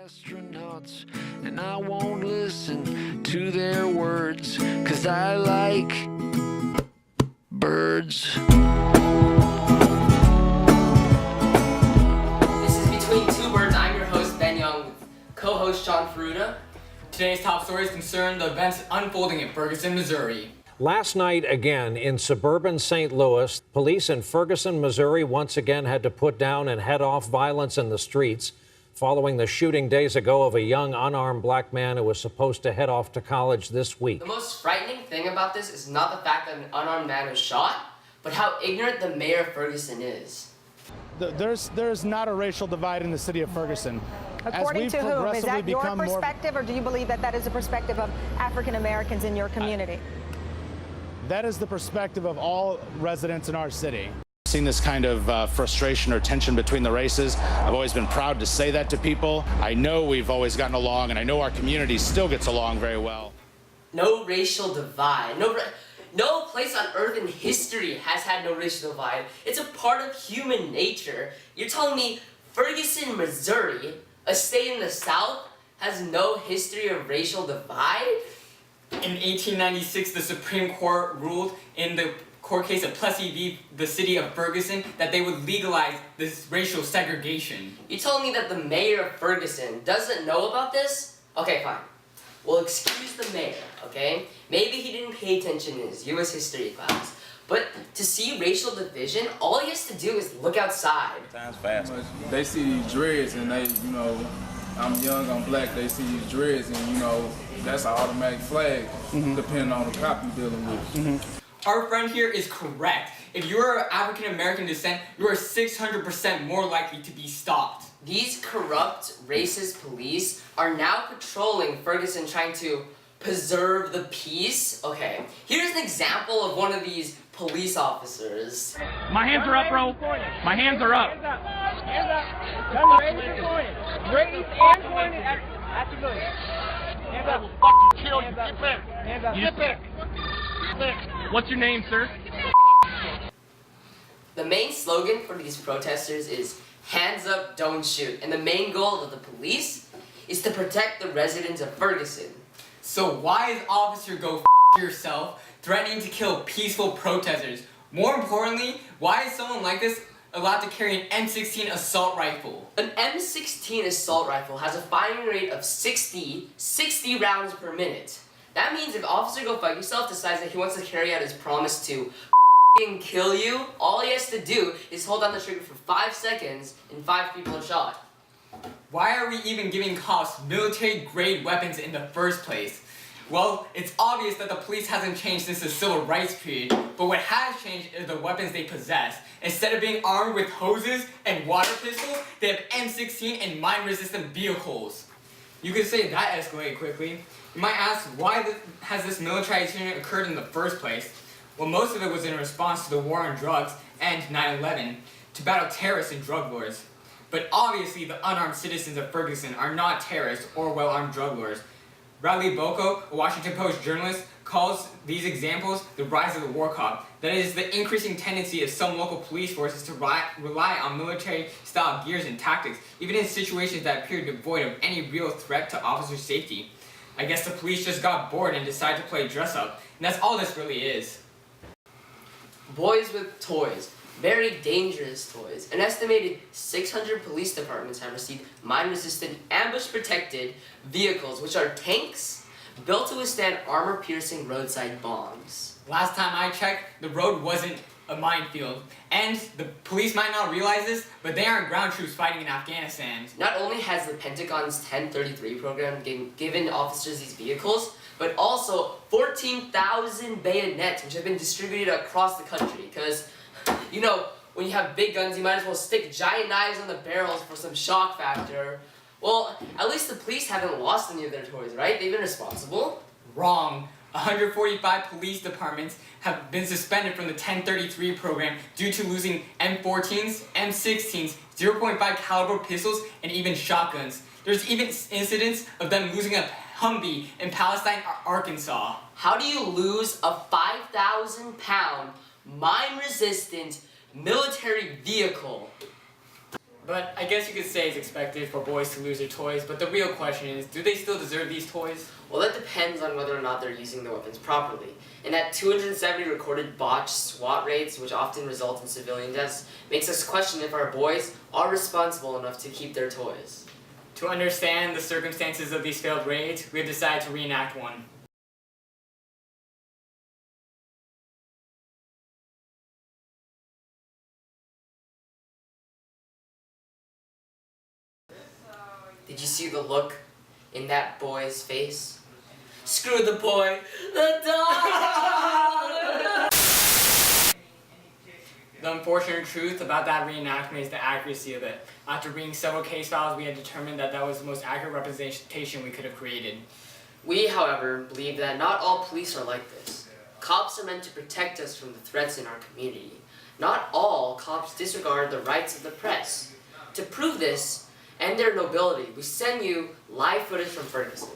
Astronauts, and I won't listen to their words, 'cause I like birds. This is Between Two Birds. I'm your host, Ben Young, with co-host Sean Ferruta. Today's top stories concern the events unfolding in Ferguson, Missouri. Last night, again, in suburban St. Louis, police in Ferguson, Missouri, once again had to put down and head off violence in the streets following the shooting days ago of a young unarmed black man who was supposed to head off to college this week. The most frightening thing about this is not the fact that an unarmed man was shot, but how ignorant the mayor of Ferguson is. There's not a racial divide in the city of Ferguson. According to whom? Is that your perspective, or do you believe that that is the perspective of African Americans in your community? That is the perspective of all residents in our city. Seen this kind of frustration or tension between the races. I've always been proud to say that to people. I know we've always gotten along, and I know our community still gets along very well. No racial divide. No place on earth in history has had no racial divide. It's a part of human nature. You're telling me Ferguson, Missouri, a state in the South, has no history of racial divide? In 1896, the Supreme Court ruled in the court case of Plessy v. the city of Ferguson that they would legalize this racial segregation. You told me that the mayor of Ferguson doesn't know about this? Okay, fine. Well, excuse the mayor, okay? Maybe he didn't pay attention in his U.S. history class. But to see racial division, all he has to do is look outside. Time's fast. They see these dreads and they, I'm young, I'm black, they see these dreads and, that's an automatic flag, depending on the cop you're dealing with. Our friend here is correct. If you're African American descent, you are 600% more likely to be stopped. These corrupt, racist police are now patrolling Ferguson, trying to preserve the peace. Okay, here's an example of one of these police officers. My hands are up, bro. My hands are up. Hands up. Come on, raise and point. Raise and point at civilian. Hands up. I will fucking kill you. Get back. Hands up. Get back. Get back. What's your name, sir? The main slogan for these protesters is hands up, don't shoot. And the main goal of the police is to protect the residents of Ferguson. So why is Officer Go F yourself threatening to kill peaceful protesters? More importantly, why is someone like this allowed to carry an M16 assault rifle? An M16 assault rifle has a firing rate of 60 rounds per minute. That means if Officer Go Fuck Yourself decides that he wants to carry out his promise to kill you, all he has to do is hold down the trigger for 5 seconds and 5 people are shot. Why are we even giving cops military-grade weapons in the first place? Well, it's obvious that the police hasn't changed since the civil rights period, but what has changed is the weapons they possess. Instead of being armed with hoses and water pistols, they have M16 and mine-resistant vehicles. You could say that escalated quickly. You might ask, why has this militarization occurred in the first place? Well, most of it was in response to the war on drugs and 9/11, to battle terrorists and drug lords. But obviously, the unarmed citizens of Ferguson are not terrorists or well-armed drug lords. Bradley Boko, a Washington Post journalist, calls these examples the rise of the war cop. That is, the increasing tendency of some local police forces to rely on military-style gears and tactics, even in situations that appear devoid of any real threat to officer safety. I guess the police just got bored and decided to play dress-up, and that's all this really is. Boys with toys. Very dangerous toys. An estimated 600 police departments have received mine-resistant, ambush-protected vehicles, which are tanks built to withstand armor-piercing roadside bombs. Last time I checked, the road wasn't a minefield. And the police might not realize this, but they aren't ground troops fighting in Afghanistan. Not only has the Pentagon's 1033 program given officers these vehicles, but also 14,000 bayonets, which have been distributed across the country. Because, when you have big guns, you might as well stick giant knives on the barrels for some shock factor. Well, at least the police haven't lost any of their toys, right? They've been responsible. Wrong. 145 police departments have been suspended from the 1033 program due to losing M14s, M16s, .5 caliber pistols, and even shotguns. There's even incidents of them losing a Humvee in Palestine, Arkansas. How do you lose a 5,000-pound, mine-resistant military vehicle? But I guess you could say it's expected for boys to lose their toys, but the real question is, do they still deserve these toys? Well, that depends on whether or not they're using their weapons properly. And at 270 recorded botched SWAT raids, which often result in civilian deaths, makes us question if our boys are responsible enough to keep their toys. To understand the circumstances of these failed raids, we have decided to reenact one. Did you see the look in that boy's face? Screw the boy, the dog! The unfortunate truth about that reenactment is the accuracy of it. After reading several case files, we had determined that that was the most accurate representation we could have created. We, however, believe that not all police are like this. Cops are meant to protect us from the threats in our community. Not all cops disregard the rights of the press. To prove this, and their nobility, we send you live footage from Ferguson.